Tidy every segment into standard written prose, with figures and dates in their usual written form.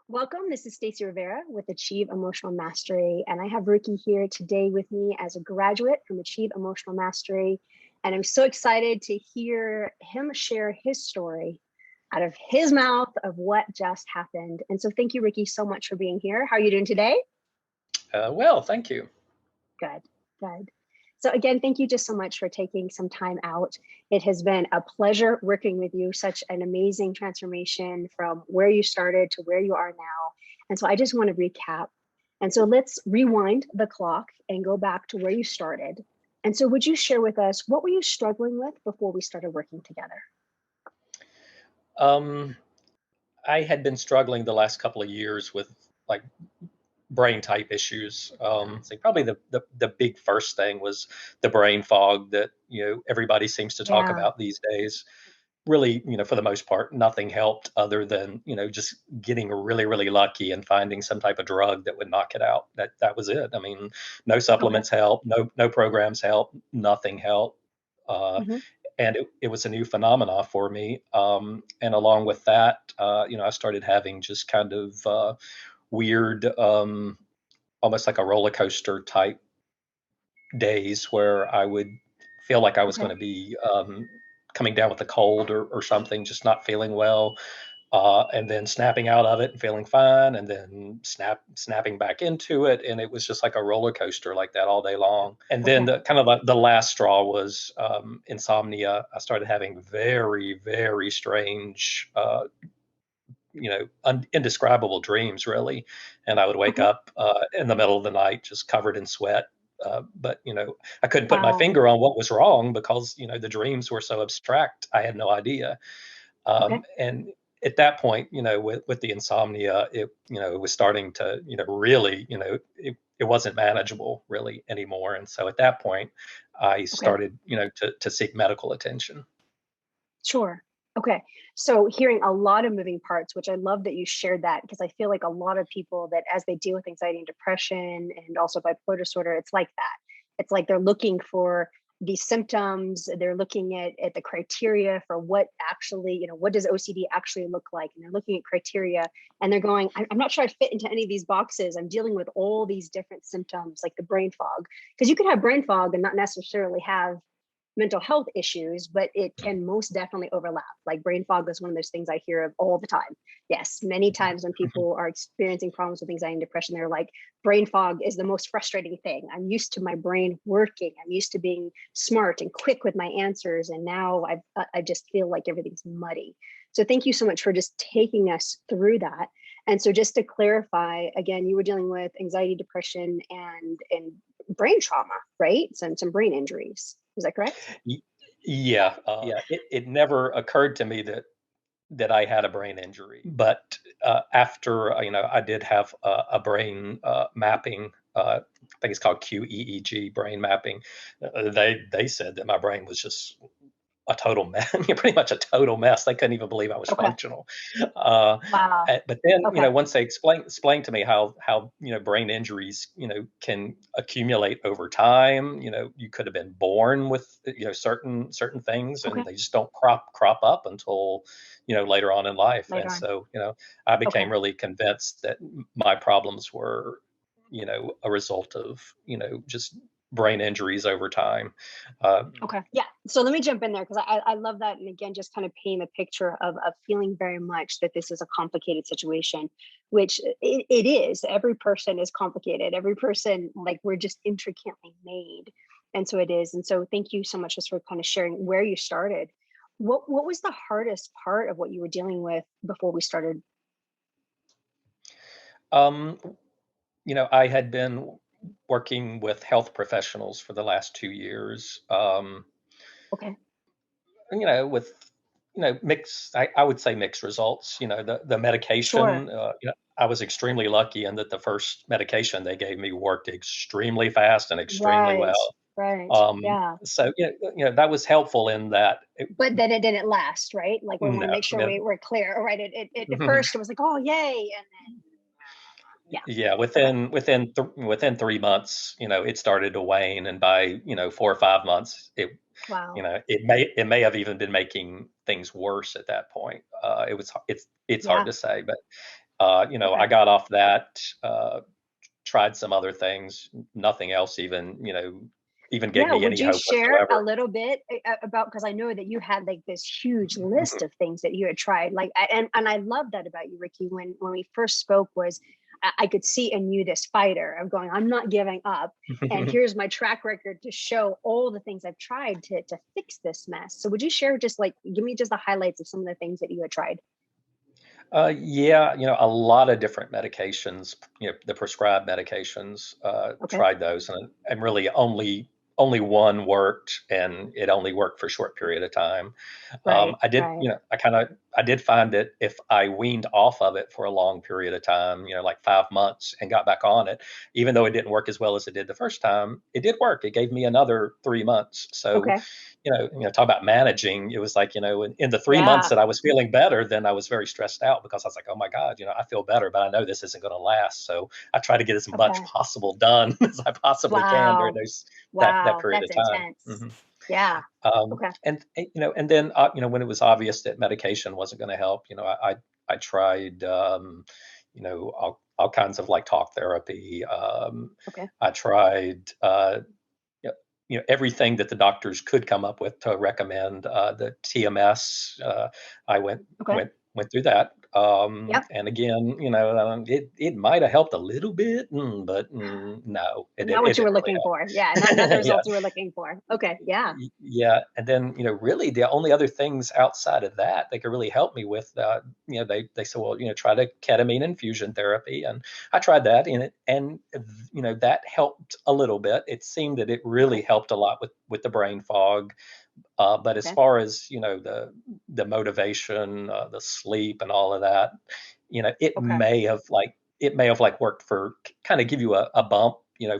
Welcome. This is Stacey Rivera with Achieve Emotional Mastery, and I have Ricky here today with me as a graduate from Achieve Emotional Mastery. And I'm so excited to hear him share his story out of his mouth of what just happened. And so thank you, Ricky, so much for being here. How are you doing today? Well, thank you. Good, good. So again, thank you just so much for taking some time out. It has been a pleasure working with you, such an amazing transformation from where you started to where you are now. And so I just want to recap. And so let's rewind the clock and go back to where you started. And so would you share with us, what were you struggling with before we started working together? Um, I had been struggling the last couple of years with like brain type issues. So probably the big first thing was the brain fog that everybody seems to talk Yeah. about these days. Really, for the most part, nothing helped other than just getting really really lucky and finding some type of drug that would knock it out. That was it. I mean, no Okay. supplements help, no programs help, nothing helped. Uh, Hmm. and it was a new phenomena for me. And along with that, I started having just kind of weird, almost like a roller coaster type days where I would feel like I was going Okay. to be coming down with a cold or something, just not feeling well. And then snapping out of it and feeling fine, and then snapping back into it, and it was just like a roller coaster like that all day long. And then Okay. the kind of like the last straw was insomnia. I started having very very strange, indescribable dreams, really. And I would wake Okay. up in the middle of the night just covered in sweat. But I couldn't put my Wow. finger on what was wrong because the dreams were so abstract. I had no idea. Okay. And at that point, with the insomnia, it was starting to, really, it wasn't manageable really anymore. And so at that point, I Okay. started, to seek medical attention. Sure. Okay. So hearing a lot of moving parts, which I love that you shared that because I feel like a lot of people that as they deal with anxiety and depression and also bipolar disorder, it's like that. It's like they're looking for these symptoms, they're looking at the criteria for what actually, what does OCD actually look like? And they're looking at criteria and they're going, I'm not sure I fit into any of these boxes. I'm dealing with all these different symptoms, like the brain fog. Because you could have brain fog and not necessarily have mental health issues, but it can most definitely overlap. Like brain fog is one of those things I hear of all the time. Yes, many times when people are experiencing problems with anxiety and depression, they're like, brain fog is the most frustrating thing. I'm used to my brain working. I'm used to being smart and quick with my answers. And now I just feel like everything's muddy. So thank you so much for just taking us through that. And so just to clarify, again, you were dealing with anxiety, depression, and brain trauma, right? Some brain injuries. Is that correct? Y- Yeah, it never occurred to me that I had a brain injury. But after I did have a brain mapping. I think it's called QEEG brain mapping. They said that my brain was just a total mess, pretty much a total mess. They couldn't even believe I was Okay. functional. Uh, Wow. but then, Okay. once they explained to me how brain injuries can accumulate over time. You could have been born with certain things, and Okay. they just don't crop up until later on in life. Later And on. so I Okay. became really convinced that my problems were a result of just brain injuries over time. Uh, Okay. Yeah. So let me jump in there because I love that. And again, just kind of paint a picture of feeling very much that this is a complicated situation, which it is. Every person is complicated. Every person, like we're just intricately made. And so it is. And so thank you so much just for kind of sharing where you started. What was the hardest part of what you were dealing with before we started? um, I had been working with health professionals for the last 2 years, Okay. with, mixed, I would say mixed results. The Sure. medication, I was extremely lucky in that the first medication they gave me worked extremely fast and extremely Right. well. Right. Yeah. So, that was helpful in that. But then it didn't last, right? Like we want to No, make sure we're clear. All right. At first it was like, oh yay. And then yeah. Yeah, Okay. within 3 months, it started to wane, and by 4 or 5 months, Wow. it may have even been making things worse at that point. It's hard Yeah. to say, but I Okay. got off that, tried some other things, nothing else even gave Yeah, me would any you hope share a whatsoever. little bit about, because I know that you had like this huge list of things that you had tried. Like and I love that about you, Ricky. When we first spoke was I could see in you this fighter of going, I'm not giving up. And here's my track record to show all the things I've tried to fix this mess. So would you share just like give me just the highlights of some of the things that you had tried? Yeah, a lot of different medications, the prescribed medications, Okay. tried those and really only one worked, and it only worked for a short period of time. Right, I did, right. I did find that if I weaned off of it for a long period of time, like 5 months, and got back on it, even though it didn't work as well as it did the first time, it did work. It gave me another 3 months. So, Okay. talk about managing. It was like, in the 3 months Yeah. that I was feeling better, then I was very stressed out because I was like, oh my God, I feel better, but I know this isn't going to last. So I try to get as much Okay. possible done as I possibly can during Wow. those that Wow. period That's of time. intense. Yeah. Okay. And then when it was obvious that medication wasn't going to help, I tried all kinds of like talk therapy. Okay. I tried you know, everything that the doctors could come up with to recommend. The TMS, I Okay. went through that, Yep. and again, it might have helped a little bit, but no, Not it what you were didn't really looking for. Yeah, not the help. Yeah. results you were looking for. Okay, yeah. Yeah, and then really the only other things outside of that they could really help me with, they said, well, try the ketamine infusion therapy, and I tried that, and that helped a little bit. It seemed that it really Okay, helped a lot with the brain fog, but as okay, far as the motivation, the sleep, and all of that, okay. it may have like worked for kind of give you a bump,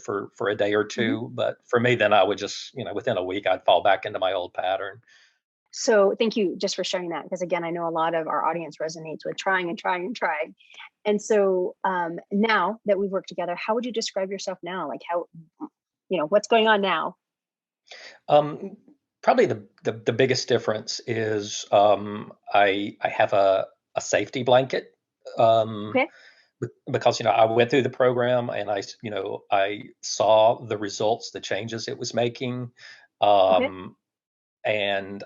for a day or Mhm. two. But for me, then I would just, within a week, I'd fall back into my old pattern. So thank you just for sharing that, because again, I know a lot of our audience resonates with trying and trying and trying. And so now that we've worked together, how would you describe yourself now? Like how, what's going on now? Um, Probably the biggest difference is, I have a safety blanket. Um, Okay, because I went through the program, and I saw the results, the changes it was making, okay, um, and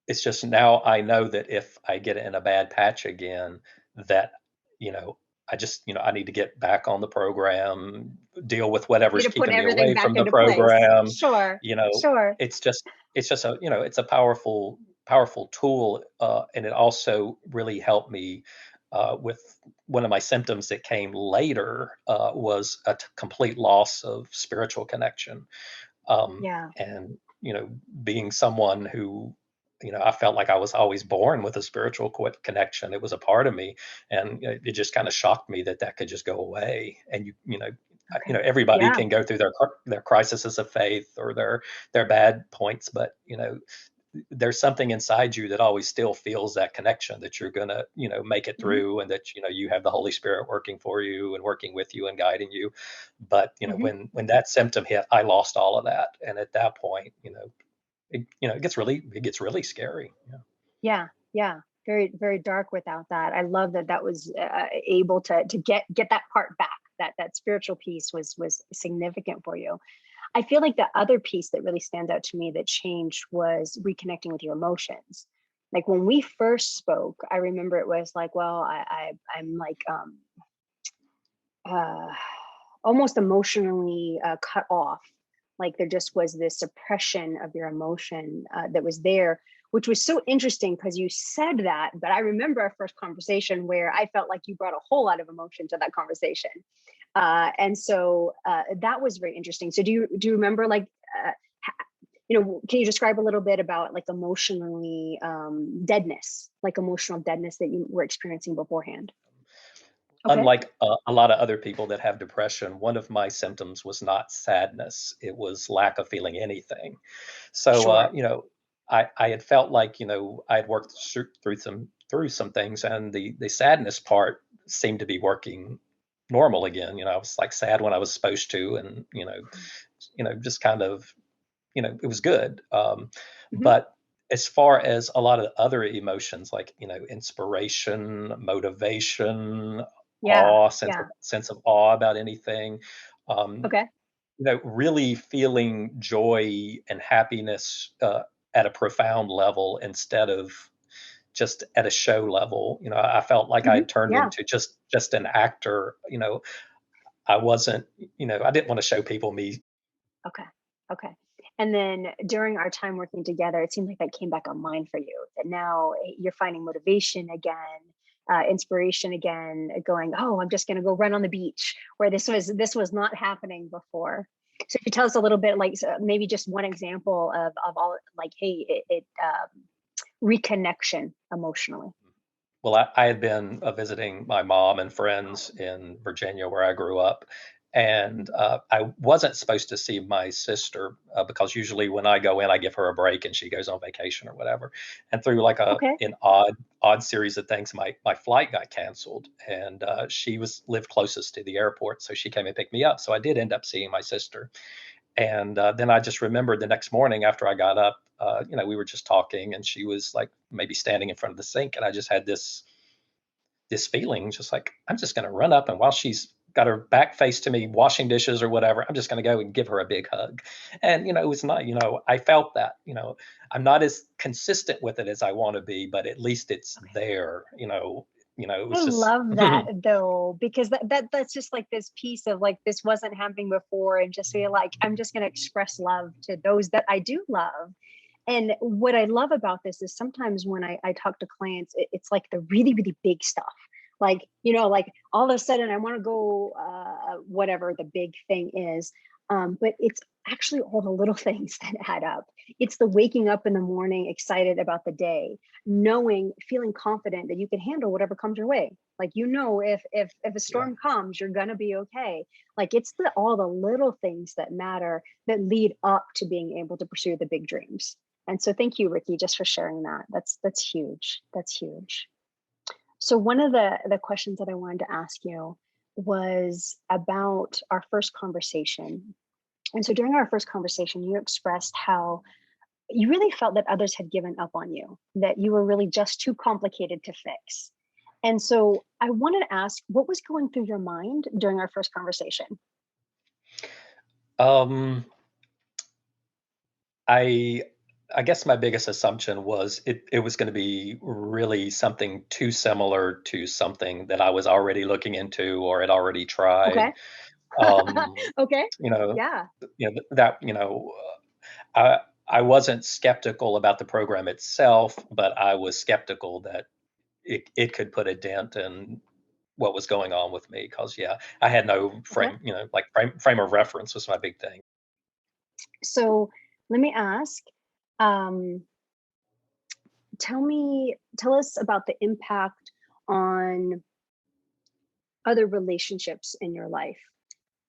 it's just now I know that if I get in a bad patch again, that you know I just I need to get back on the program, deal with you whatever's to put keeping me everything away back from the into place. program. Sure, you know sure. it's just it's a powerful tool, and it also really helped me, with one of my symptoms that came later, was a complete loss of spiritual connection, um, Yeah. and being someone who, I felt like I was always born with a spiritual connection. It was a part of me, and it just kind of shocked me that that could just go away. And Okay. everybody Yeah. can go through their crises of faith or their bad points, but there's something inside you that always still feels that connection, that you're gonna make it Hmm. through, and that you have the Holy Spirit working for you and working with you and guiding you. But Hmm. when that symptom hit, I lost all of that, and at that point, it gets really scary. Yeah. Yeah, yeah. Very, very dark without that. I love that that was able to get that part back. That spiritual piece was significant for you. I feel like the other piece that really stands out to me that changed was reconnecting with your emotions. Like when we first spoke, I remember it was like, well, I'm like uh, almost emotionally cut off. Like there just was this suppression of your emotion that was there, which was so interesting because you said that. But I remember our first conversation where I felt like you brought a whole lot of emotion to that conversation, and so that was very interesting. So do you remember like? Can you describe a little bit about like emotionally deadness, like emotional deadness that you were experiencing beforehand? Okay, Unlike a lot of other people that have depression, one of my symptoms was not sadness; it was lack of feeling anything. So, sure. I had felt like, I had worked through some things, and the sadness part seemed to be working normal again. I was like sad when I was supposed to, and just kind of, it was good. Hmm. But as far as a lot of other emotions, like, inspiration, motivation, Yeah, sense of yeah. awe about anything, um, Okay. really feeling joy and happiness, at a profound level instead of just at a show level. I felt like I Mhm. had turned Yeah. into just an actor. I wasn't, I didn't want to show people me. Okay. Okay. And then during our time working together, it seemed like that came back online for you. That now you're finding motivation again, inspiration again, going, oh, I'm just going to go run on the beach, where this was not happening before. So, if you tell us a little bit, like maybe just one example of all, like, hey, reconnection emotionally. Well, I had been visiting my mom and friends in Virginia where I grew up. And I wasn't supposed to see my sister because usually when I go in, I give her a break and she goes on vacation or whatever. And through like Okay. an odd series of things, my flight got canceled, and she was lived closest to the airport, so she came and picked me up. So I did end up seeing my sister. And then I just remembered the next morning after I got up, we were just talking, and she was like maybe standing in front of the sink, and I just had this feeling, just like I'm just going to run up, and while she's got her back face to me, washing dishes or whatever, I'm just going to go and give her a big hug. And it was not, I felt that, I'm not as consistent with it as I want to be, but at least it's Okay. there. It I was just. love that though, because that's just like this piece of like this wasn't happening before, and just feel like I'm just gonna express love to those that I do love. And what I love about this is sometimes when I talk to clients, it's like the really, really big stuff. Like, like all of a sudden I want to go, whatever the big thing is. But it's actually all the little things that add up. It's the waking up in the morning excited about the day, knowing, feeling confident that you can handle whatever comes your way. Like, if a Yeah. storm comes, you're gonna be okay. Like, it's all the little things that matter, that lead up to being able to pursue the big dreams. And so thank you, Ricky, just for sharing that. That's huge. That's huge. So one of the questions that I wanted to ask you was about our first conversation. And so during our first conversation, you expressed how you really felt that others had given up on you, that you were really just too complicated to fix. And so I wanted to ask, what was going through your mind during our first conversation? um I I guess my biggest assumption was it was going to be really something too similar to something that I was already looking into or had already tried. Okay. Um, Okay. you know, Yeah. that I I wasn't skeptical about the program itself, but I was skeptical that it could put a dent in what was going on with me. Because yeah, I had no Okay. frame of reference was my big thing. So let me ask, um, tell us about the impact on other relationships in your life,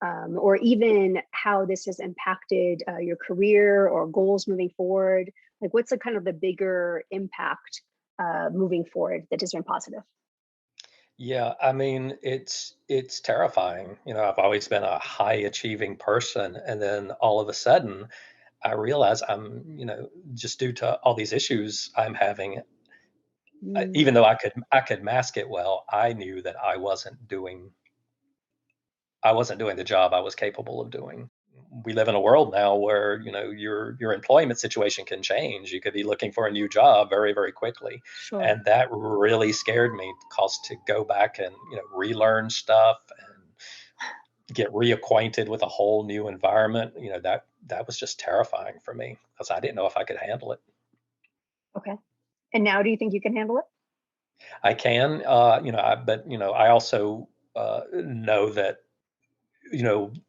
or even how this has impacted your career or goals moving forward. Like, what's the kind of the bigger impact moving forward that has been positive? Yeah, I mean, it's terrifying. I've always been a high achieving person, and then all of a sudden, I realize just due to all these issues I'm having, Mm, even though I could mask it well, I knew that I wasn't doing the job I was capable of doing. We live in a world now where, your employment situation can change. You could be looking for a new job very, very quickly. sure. And that really scared me because to go back and, relearn stuff and get reacquainted with a whole new environment, that was just terrifying for me because I didn't know if I could handle it. Okay. And now, do you think you can handle it? I can, but I also know that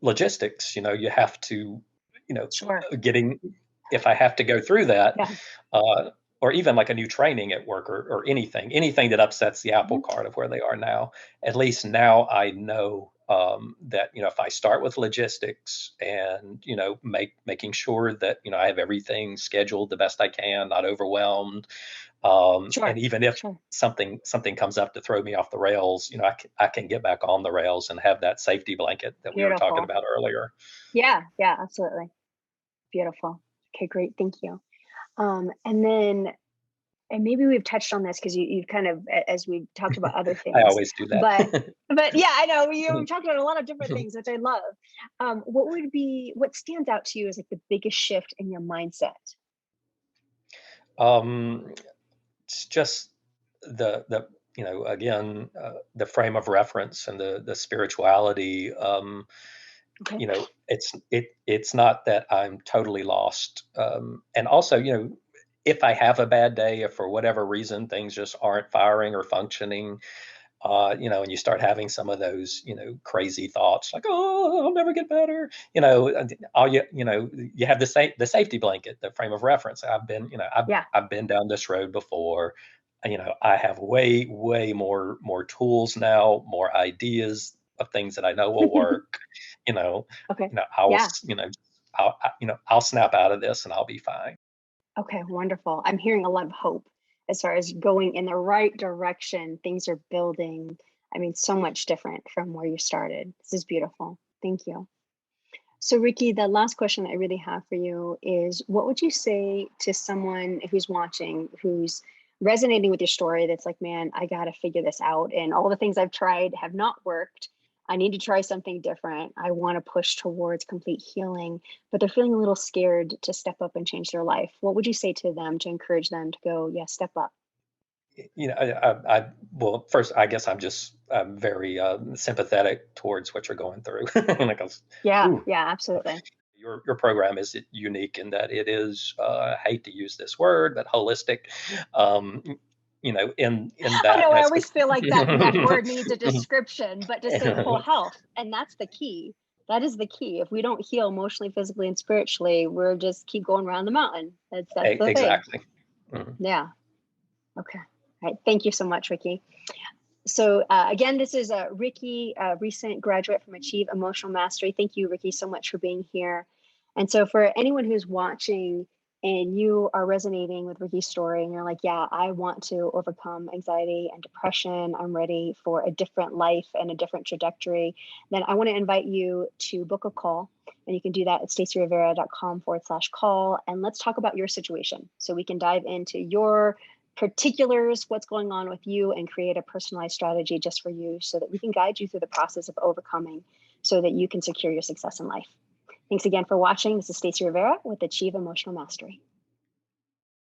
logistics, you have to, you know, Sure. getting if I have to go through that, Yeah. uh, or even like a new training at work or anything that upsets the apple Mhm. cart of where they are now, at least now I know that, if I start with logistics and, making sure that, I have everything scheduled the best I can, not overwhelmed, and Sure. even if Sure. something comes up to throw me off the rails, I can get back on the rails and have that safety blanket that we were talking Beautiful. about earlier. Yeah. Yeah. Absolutely. Beautiful. Okay. Great. Thank you. And then, and maybe we've touched on this because you've kind of, as we talked about other I things, always do but that. yeah, I know we've talked about a lot of different things, which I love. What stands out to you as like the biggest shift in your mindset? Um, it's just the again, the frame of reference and the spirituality. Okay. It's not that I'm totally lost. And also, if I have a bad day, if for whatever reason things just aren't firing or functioning, and you start having some of those, crazy thoughts like, "Oh, I'll never get better." And all you have the safety blanket, the frame of reference. Yeah. I've been down this road before. I have way, way more tools now, more ideas of things that I know will work. You know, Okay. I will, Yeah. I'll snap out of this and I'll be fine. Okay, wonderful. I'm hearing a lot of hope as far as going in the right direction. Things are building. I mean, so much different from where you started. This is beautiful. Thank you. So, Ricky, the last question I really have for you is what would you say to someone who's watching, who's resonating with your story, that's like, man, I got to figure this out. And all the things I've tried have not worked. I need to try something different. I want to push towards complete healing, but they're feeling a little scared to step up and change their life. What would you say to them to encourage them to go, yeah, step up? Well, first, I guess I'm very sympathetic towards what you're going through. Because, Yeah, ooh, yeah, absolutely. your program is unique in that it is, I hate to use this word, but holistic. Um, in I that know I aspect. always feel like that word needs a description, but to say whole health, and that's the key. That is the key. If we don't heal emotionally, physically, and spiritually, we're just keep going around the mountain. That's the thing. Exactly. Mhm. Yeah. Okay. All right. Thank you so much, Ricky. So again, this is Ricky, a recent graduate from Achieve Emotional Mastery. Thank you, Ricky, so much for being here. And so for anyone who's watching and you are resonating with Ricky's story and you're like, yeah, I want to overcome anxiety and depression. I'm ready for a different life and a different trajectory. Then I want to invite you to book a call. And you can do that at stacyrivera.com/call. And let's talk about your situation so we can dive into your particulars, what's going on with you, and create a personalized strategy just for you so that we can guide you through the process of overcoming so that you can secure your success in life. Thanks again for watching. This is Stacey Rivera with Achieve Emotional Mastery.